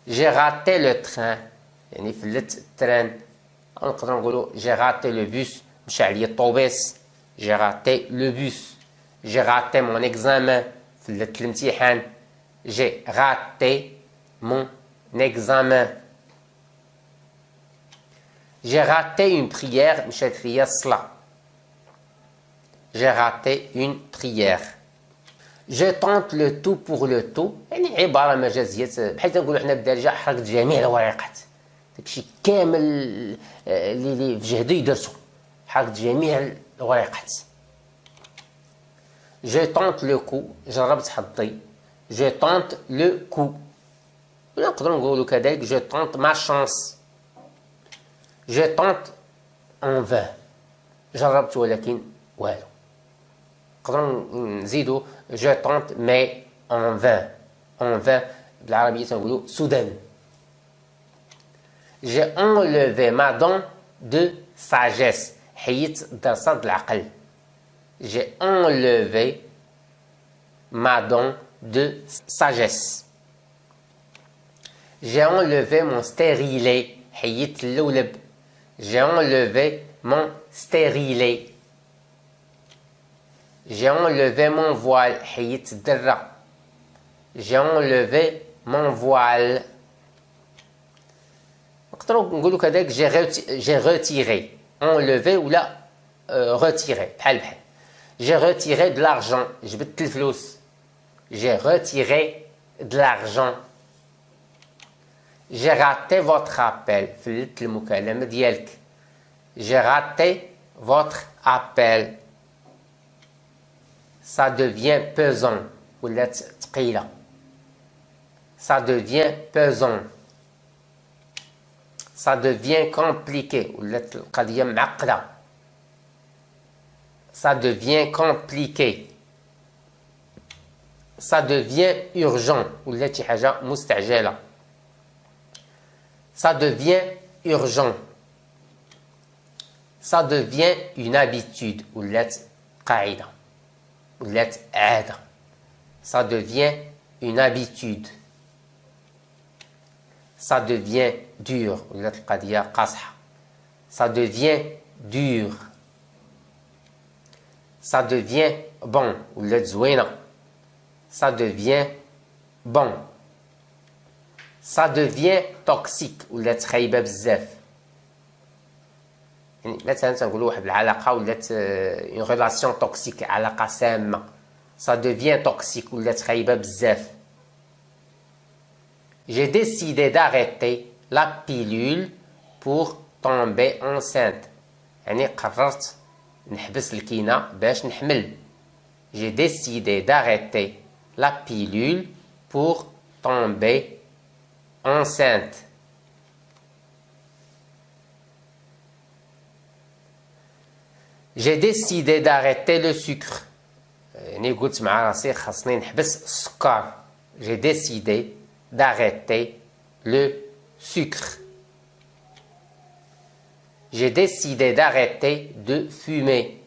J'ai raté le train. يعني فلت التران. نقدر نقولوا j'ai raté le bus. مشى عليا الطوبيس. J'ai raté le bus. J'ai raté mon examen. فلت الامتحان. J'ai raté mon examen. J'ai raté une prière. مشات ليا الصلاة. J'ai raté une prière. Je tente le tout pour le tout. يعني عبارة مجازية بحيث نقولوا حنا بالدارجة حرقت جميع الورقات. داكشي كامل اللي في جهدو يدرسو. حرقت جميع الورقات. Je tente le coup. جربت حظي. Je tente le coup. نقدروا نقولوا كذلك je tente ma chance. Je tente en vain. جربت ولكن والو. نقدروا نزيدوا je tente mais en vain. En vain بالعربية تنقولوا سودان. J'ai enlevé ma dent de sagesse. حيت درسة العقل. J'ai enlevé ma dent de sagesse. J'ai enlevé mon stérilet. حيت اللولب. J'ai enlevé mon stérilet. J'ai enlevé mon voile. حيت الدرة. J'ai enlevé mon voile. نقدروا نقولوا كذلك j'ai retiré. Enlevé ولا retiré. بحال بحال. J'ai retiré de l'argent. جبدت الفلوس. J'ai retiré de l'argent. J'ai raté votre appel. فلت المكالمة ديالك. J'ai raté votre appel. Ça devient pesant. ولات ثقيلة. Ça devient pesant. Ça devient compliqué. ولات القضية معقدة. Ça devient compliqué. Ça devient urgent. ولات شي حاجة مستعجلة. Ça devient urgent. Ça devient une habitude. ولات قاعدة. ولات عادة. Ça devient une habitude. Ça devient dur. ولات القضية قاصحة. Ça devient dur. Ça devient bon. ولات زوينة. Ça devient bon. Ça devient toxique. ولات خايبة بزاف. يعني مثلا تنقولوا واحد العلاقة ولات une relation toxique. علاقة سامة. Ça devient toxique. ولات خايبة بزاف. J'ai décidé d'arrêter la pilule pour tomber enceinte. يعني قررت نحبس الكينة باش نحمل. J'ai décidé d'arrêter la pilule pour tomber enceinte. J'ai décidé d'arrêter le sucre. يعني قلت مع راسي خاصني نحبس السكر. J'ai décidé d'arrêter le sucre. J'ai décidé d'arrêter de fumer.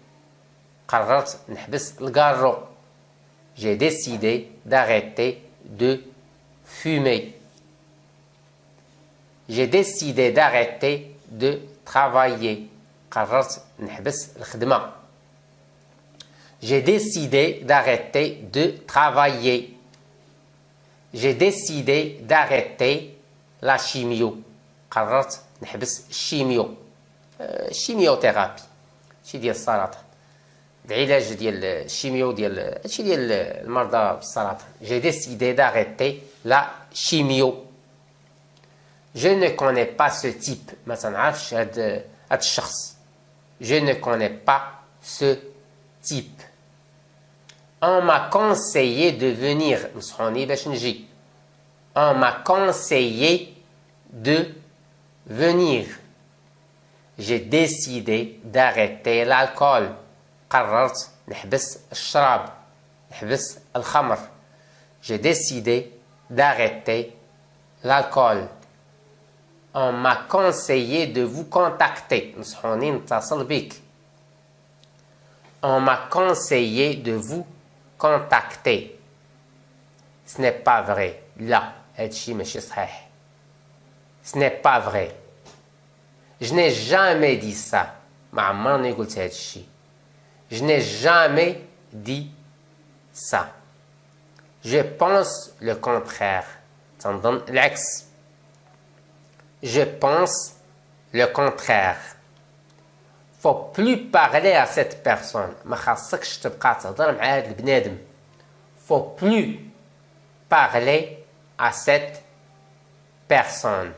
قررت نحبس الكارو. J'ai décidé d'arrêter de fumer. J'ai décidé d'arrêter de travailler. قررت نحبس الخدمة. J'ai décidé d'arrêter de travailler. J'ai décidé d'arrêter la chimio. قررت نحبس الشيميو. الشيميوثيرابي. هادشي ديال السرطان. العلاج ديال الشيميو ديال هادشي ديال المرضى بالسرطان. J'ai décidé d'arrêter la chimio. Je ne connais pas ce type. ما تنعرفش هاد الشخص. Je ne connais pas ce type. On m'a conseillé de venir. نصحوني باش نجي. On m'a conseillé de venir. J'ai décidé d'arrêter l'alcool. قررت نحبس الشراب. نحبس الخمر. J'ai décidé d'arrêter l'alcool. On m'a conseillé de vous contacter. نصحوني نتصل بك. On m'a conseillé de vous contacter. Ce n'est pas vrai. لا هادشي ماشي صحيح. Ce n'est pas vrai. Je n'ai jamais dit ça. ما عمرني قلت هذا الشيء. Je n'ai jamais dit ça. Je pense le contraire. تنظن العكس. Je pense le contraire. Faut plus parler à cette personne. ما خاصكش تبقى تهضر مع هذا البنادم. Faut plus parler à cette personne.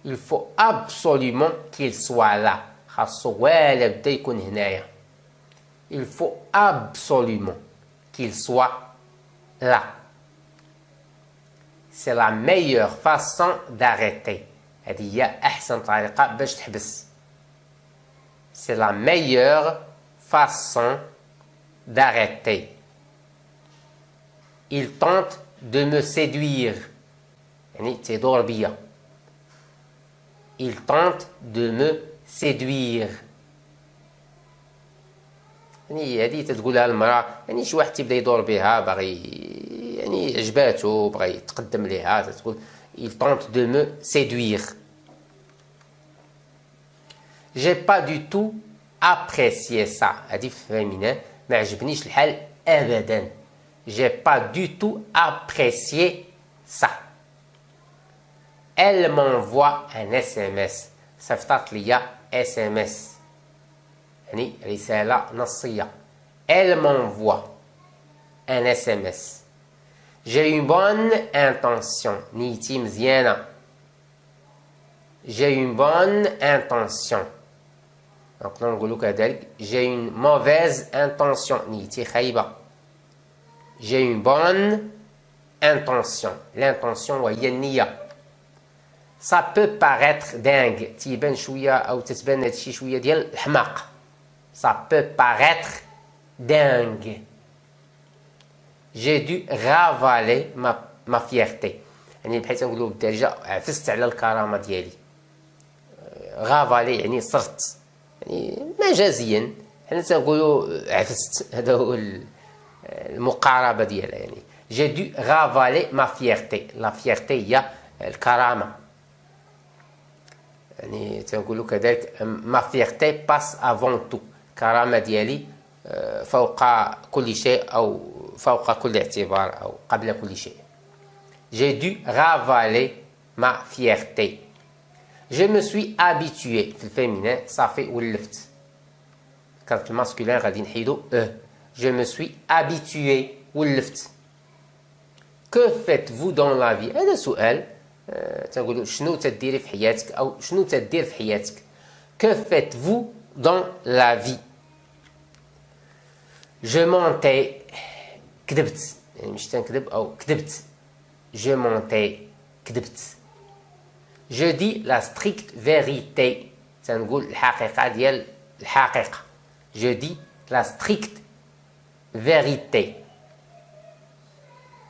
Il faut absolument qu'il soit là. خاصو ولا بدا يكون هنايا. Il faut absolument qu'il soit là. C'est la meilleure façon d'arrêter. هذه هي أحسن طريقة باش تحبس. C'est la meilleure façon d'arrêter. Il tente de me séduire. يعني تيدور بيا. Il tente de me séduire. يعني هذه تتقولها المرأة يعني شي واحد تيبدا يدور بها باغي يعني عجباتو بغى يتقدم ليها تقول il tente de me séduire. J'ai pas du tout apprécié ça. هذه في féminin ما عجبنيش الحال أبدا. J'ai pas du tout apprécié ça. Elle m'envoie un SMS. صيفطات ليا SMS. يعني رسالة نصية. Elle m'envoie un SMS. J'ai une bonne intention. نيتي مزيانة. J'ai une bonne intention. نقدر نقولو كذلك j'ai une mauvaise intention. نيتي خايبة. J'ai une bonne intention. L'intention وهي النية. Ça peut paraître dingue. تيبان شوية أو تتبان هادشي شوية ديال الحماق. Ça peut paraître dingue. J'ai dû ravaler ma fierté. يعني بحيث نقولوا بالدارجة عفست على الكرامة ديالي. رافالي يعني صرت. يعني مجازيا حنا تنقولوا عفست. هذا هو المقاربة ديالها يعني. J'ai dû ravaler ma fierté. La fierté هي الكرامة. يعني تنقولوا كذلك ma fierté passe avant tout. الكرامة ديالي فوق كل شيء أو فوق كل اعتبار أو قبل كل شيء. J'ai dû ravaler ma fierté. Je me suis habitué. في الفيمينين صافي ولفت. كانت في الماسكولين غادي نحيدو Je me suis habitué ولفت. Que faites-vous dans la vie؟ هذا سؤال. تنقولوا شنو تديري في حياتك أو شنو تدير في حياتك. Que faites-vous dans la vie؟ Je mentais. كذبت. يعني مش تنكذب أو كذبت. Je mentais. كذبت. Je dis la stricte vérité. تنقول الحقيقة ديال الحقيقة. Je dis la stricte vérité.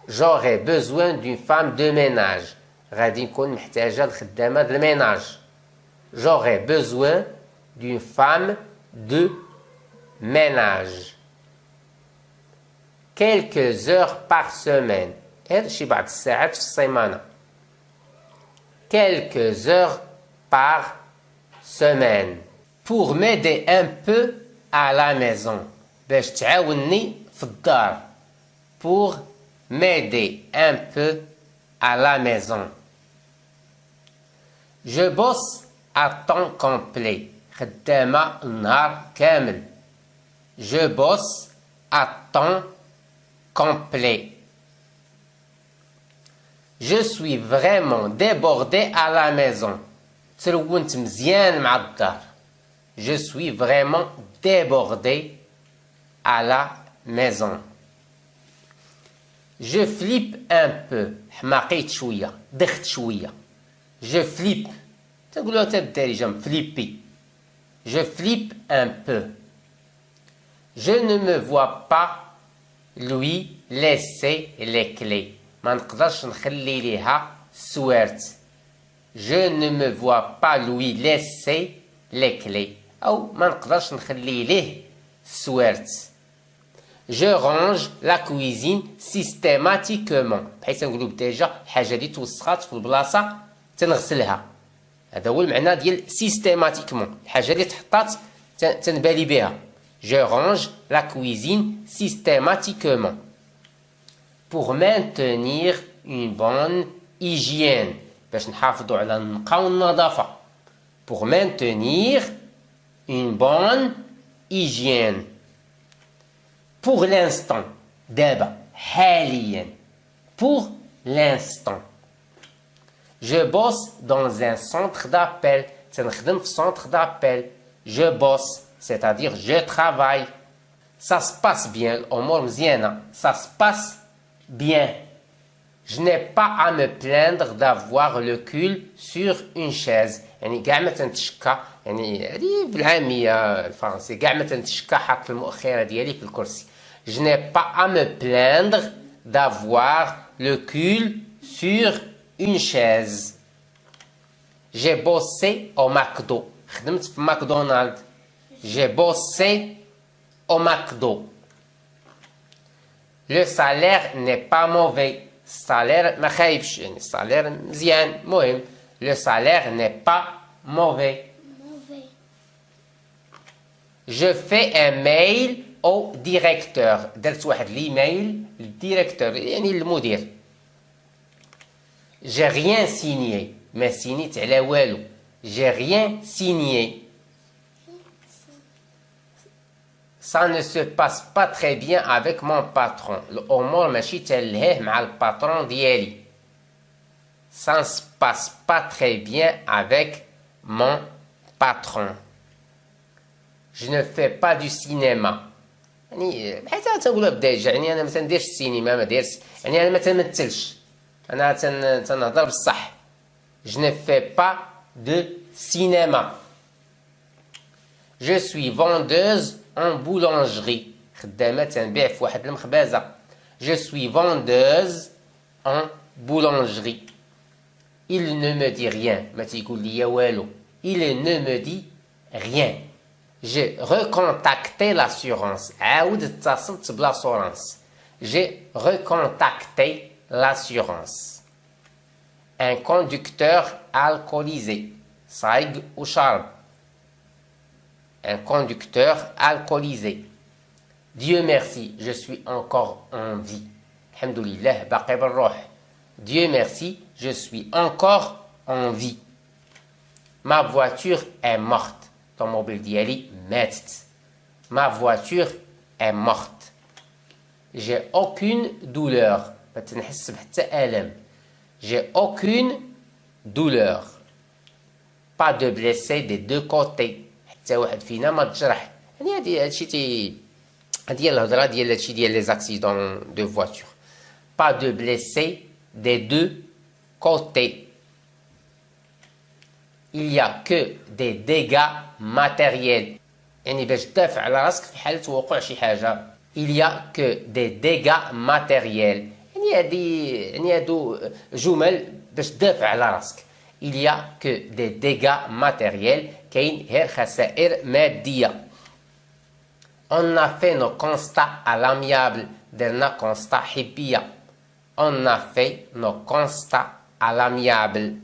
J'aurais besoin d'une femme de ménage. غادي نكون محتاجة لخدامة د الميناج. J'aurais besoin d'une femme de ménage. Quelques heures par semaine. هذا شي بعض الساعات في السيمانة. Quelques heures par semaine. Pour m'aider un peu à la maison. باش تعاوني في الدار. Pour m'aider un peu à la maison. Je bosse à temps complet. خدامة النهار كامل. Je bosse à temps complet. Je suis vraiment débordé à la maison. تلونت مزيان مع الدار. Je suis vraiment débordé à la maison. Je flippe un peu. حماقيت شوية. دخت شوية. Je flippe. تقولوا حتى بالدارجة فليبي. Je flippe un peu. Je ne me vois pas lui laisser les clés. ما نقدرش نخلي ليها السوارت. Je ne me vois pas lui laisser les clés. أو ما نقدرش نخلي ليه السوارت. Je range la cuisine systématiquement. بحيث نقولوا بالدارجة الحاجة دي توسخات في البلاصة تنغسلها. هذا هو المعنى ديال سيستيماتيكمون، الحاجه اللي تحطات تنبالي بها. Je range la cuisine systématiquement pour maintenir une bonne hygiène. باش نحافظوا على النقاء والنظافة. Pour maintenir une bonne hygiène. Pour l'instant. دابا حاليا. Pour l'instant. Je bosse dans un centre d'appel. تنخدم في centre d'appel. Je bosse, c'est-à-dire je travaille. Ça se passe bien. الأمور مزيانة. Ça se passe bien. Je n'ai pas à me plaindre d'avoir le cul sur une chaise. يعني كاع ما تنتشكى، يعني هذه بالعامية الفرنسية، كاع ما تنتشكى حاط المؤخرة ديالي في الكرسي. Je n'ai pas à me plaindre d'avoir le cul sur une chaise. J'ai bossé au McDo. خدمت في ماكدونالد. J'ai bossé au McDo. Le salaire n'est pas mauvais. السالير ما خايبش، يعني السالير مزيان مهم. Le salaire n'est pas mauvais. Je fais un mail au directeur. درت واحد ليميل للديريكتور يعني المدير. J'ai rien signé. ما سينيت على والو. J'ai rien signé. Ça ne se passe pas très bien avec mon patron. الأمور ماشي تلهيه مع الباترون ديالي. Ça ne se passe pas très bien avec mon patron. Je ne fais pas du cinéma. يعني حتى تقولها بدارجة، يعني أنا ما تنديرش السينما، ما دايرش، يعني أنا ما تمثلش، أنا تنهضر بالصح. Je ne fais pas de cinéma. Je suis vendeuse en boulangerie. خدامة تنبيع في واحد المخبازة. Je suis vendeuse en boulangerie. Il ne me dit rien. ما تيقول لي والو. Il ne me dit rien. J'ai recontacté l'assurance. عاود اتصلت بالاسورانس. J'ai recontacté l'assurance. Un conducteur alcoolisé. صايق وشرب. Un conducteur alcoolisé. Dieu merci, je suis encore en vie. Alhamdulillah, باقي بالروح. Dieu merci, je suis encore en vie. Ma voiture est morte. Automobile ديالي ماتت. Ma voiture est morte. J'ai aucune douleur. ما تنحس بحتى ألم. J'ai aucune douleur. Pas de blessés des deux côtés. حتى واحد فينا ما تجرح. يعني هادشي هادي الهضره ديال هادشي ديال لي زاكسيدون دو فواتور. Pas de blessés des deux côtés. Il y a que des dégâts matériels. يعني باش تدافع على راسك في حالة وقوع شي حاجة. Il y a que des dégâts matériels. يعني هادو جمل باش تدافع على راسك. Il y a que des dégâts matériels. كاين غير خسائر مادية. On a fait nos constats à l'amiable. درنا constat حبية. On a fait nos constats à l'amiable.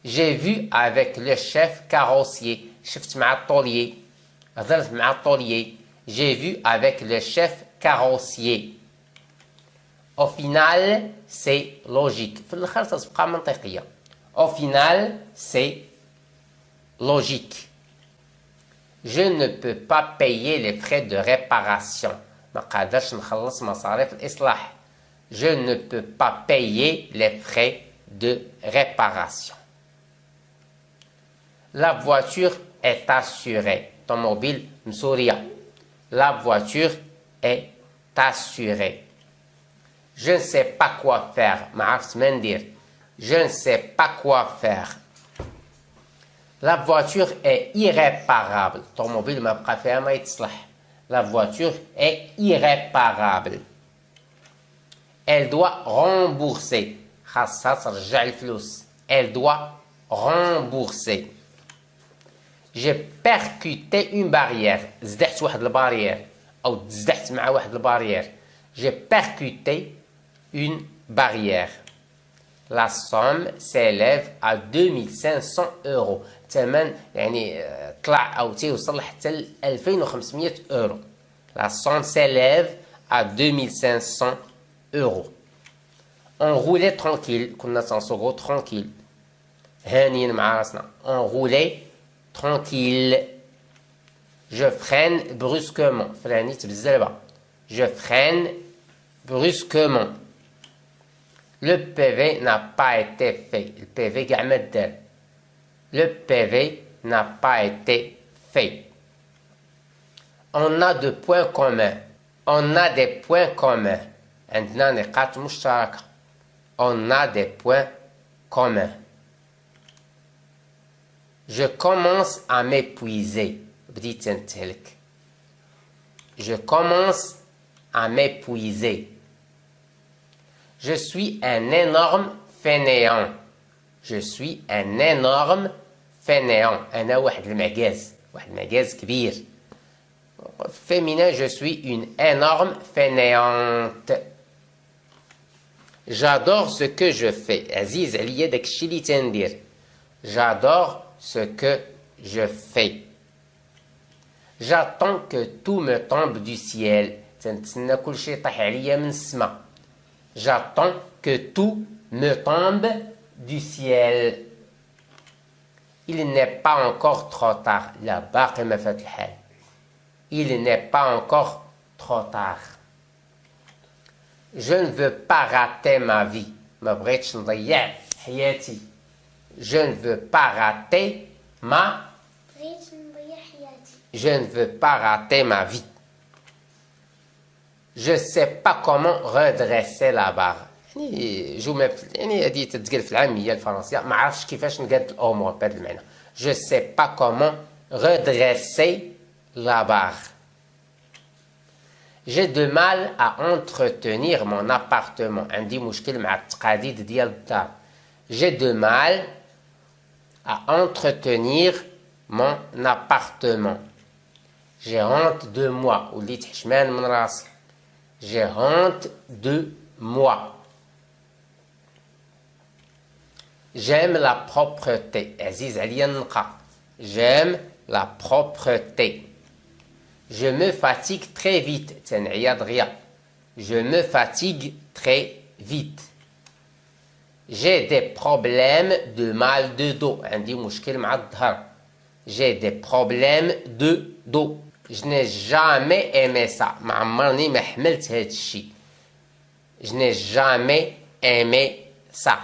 J'ai vu avec le chef carrossier. شفت مع الطوليي. هضرت مع الطوليي. J'ai vu avec le chef carrossier. Au final, c'est logique. في الآخر تتبقى منطقية. Au final, c'est logique. Je ne peux pas payer les frais de réparation. ما قادرش نخلص مصاريف الإصلاح. Je ne peux pas payer les frais de réparation. La voiture est assurée. Automobile مسورية. La voiture est assurée. Je ne sais pas quoi faire. ما عرفت ما ندير. Je ne sais pas quoi faire. La voiture est irréparable. الطوموبيل ما بقى فيها ما يتصلح. La voiture est irréparable. Elle doit rembourser. خاصها ترجع الفلوس. Elle doit rembourser. J'ai percuté une barrière. زدحت واحد البارير أو تزدحت مع واحد البارير. J'ai percuté une barrière. La somme s'élève à 2500 euros. الثمن يعني طلع أو تيوصل حتى ل 2500 euros. La somme s'élève à 2500 euros. On roulait tranquille. كنا تنسوقو tranquille. هانيين مع راسنا. On roulait tranquille. Je freine brusquement. فرانيت بالزلبة. Je freine brusquement. Le PV n'a pas été fait. Le PV كاع ما دار. Le PV n'a pas été fait. On a de points communs. On a des points communs. عندنا نقاط مشتركة. On a des points communs. Je commence à m'épuiser. بديت نتهلك. Je commence à m'épuiser. Je suis un énorme fainéant. Je suis un énorme fainéant. أنا واحد المعجاز. واحد المعجاز كبير. Féminin, je suis une énorme fainéante. J'adore ce que je fais. عزيز عليا داك الشيء اللي تندير. J'adore ce que je fais. J'attends que tout me tombe du ciel. تنتسنى كل شيء يطيح عليا من السماء. J'attends que tout me tombe du ciel. Il n'est pas encore trop tard. لا باقي ما فات الحال. Il n'est pas encore trop tard. Je ne veux pas rater ma vie. ما بغيتش نضيع حياتي. Je ne veux pas rater ma Je ne veux pas rater ma vie. Je ne sais pas comment redresser la barre. يعني هذه تتقال في العامية الفرنسية ما عرفتش كيفاش نقاد الأمور بهذا المعنى. Je ne sais pas comment redresser la barre. J'ai de mal à entretenir mon appartement. عندي مشكل مع التقاديد ديال الدار. J'ai de mal à entretenir mon appartement. J'ai honte de moi. وليت حشمان من راسي. J'ai honte de moi. J'aime la propreté. عزيز عليا النقاء. J'aime la propreté. Je me fatigue très vite. تنعيا دغيا. Je me fatigue très vite. J'ai des problèmes de mal de dos. عندي مشكل مع الظهر. J'ai des problèmes de dos. Je n'ai jamais aimé ça. ما عمرني ما حملت هاد الشيء. Je n'ai jamais aimé ça.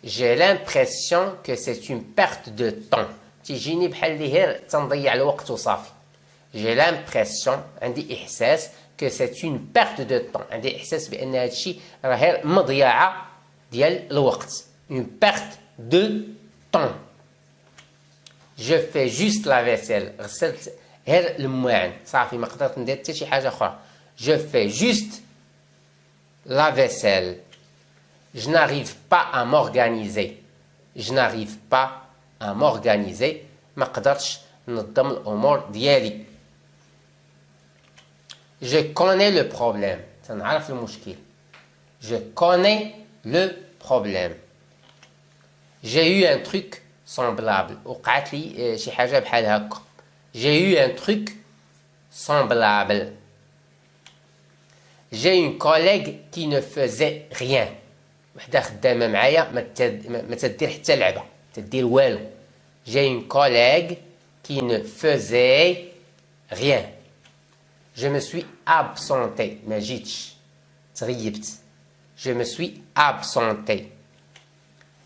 J'ai l'impression que c'est une perte de temps. تيجيني بحال اللي غير تنضيع الوقت وصافي. J'ai l'impression عندي إحساس que c'est une perte de temps. عندي إحساس بأن هاد الشيء راه غير مضيعة ديال الوقت. Une perte de temps. Je fais juste la vaisselle. غسلت غير المواعن صافي ما قدرت ندير حتى شي حاجة أخرى. Je fais juste la vaisselle. Je n'arrive pas à m'organiser. Je n'arrive pas à m'organiser. ما قدرتش ننظم الأمور ديالي. Je connais le problème. تنعرف المشكل. Je connais le problème. J'ai eu un truc semblable. وقعت لي شي حاجة بحال هكا. J'ai eu un truc semblable. J'ai une collègue qui ne faisait rien. وحدة خدامة معايا ما تدير حتى لعبة. تدير والو. J'ai une collègue qui ne faisait rien. Je me suis absenté. ما جيتش. تغيبت. Je me suis absenté.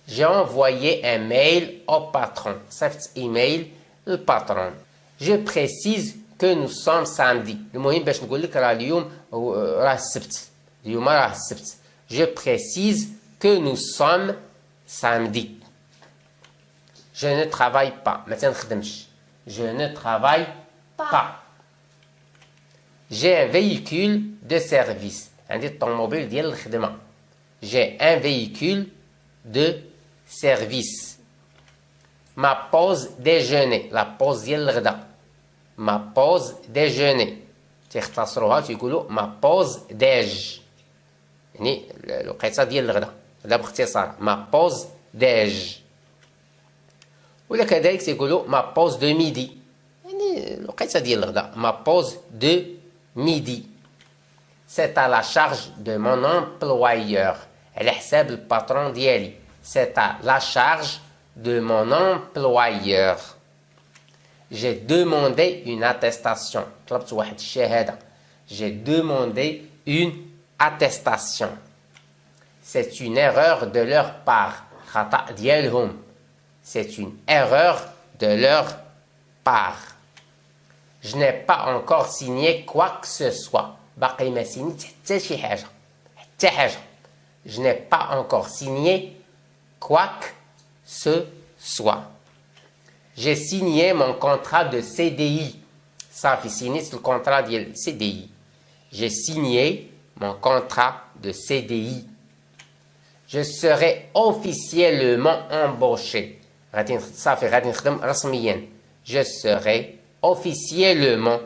J'ai envoyé un mail au patron. صيفط ايميل للباترون. Je précise que nous sommes samedi. المهم باش نقول لك راه اليوم راه السبت. اليوم راه السبت. Je précise que nous sommes samedi. Je ne travaille pas. ما تنخدمش. Je ne travaille pas. J'ai un véhicule de service. عندي الطوموبيل ديال الخدمة. J'ai un véhicule de service. Ma pause déjeuner. La pause ديال الغداء. Ma pause déjeuner. تيختصروها تيقولوا ma pause déj. يعني الوقيته ديال الغداء. هذا باختصار ما بوز ديج. ولا كذلك تيقولوا ما بوز دو ميدي، يعني الوقيته ديال الغداء. ما بوز دو ميدي c'est à la charge de mon employeur، على حساب الباترون ديالي. c'est à la charge de mon employeur. j'ai demandé une attestation، طلبت واحد الشهادة. j'ai demandé une attestation. c'est une erreur de leur part، خطأ ديالهم. c'est une erreur de leur part. je n'ai pas encore signé quoi que ce soit، باقي ما سينيت حتى شي حاجة، حتى حاجة. je n'ai pas encore signé quoi que ce soit. j'ai signé mon contrat de CDI، صافي سينيت الكونترا ديال CDI. j'ai signé mon contrat de CDI. je serai officiellement embauché، غادي صافي غادي نخدم رسميا. je serai officiellement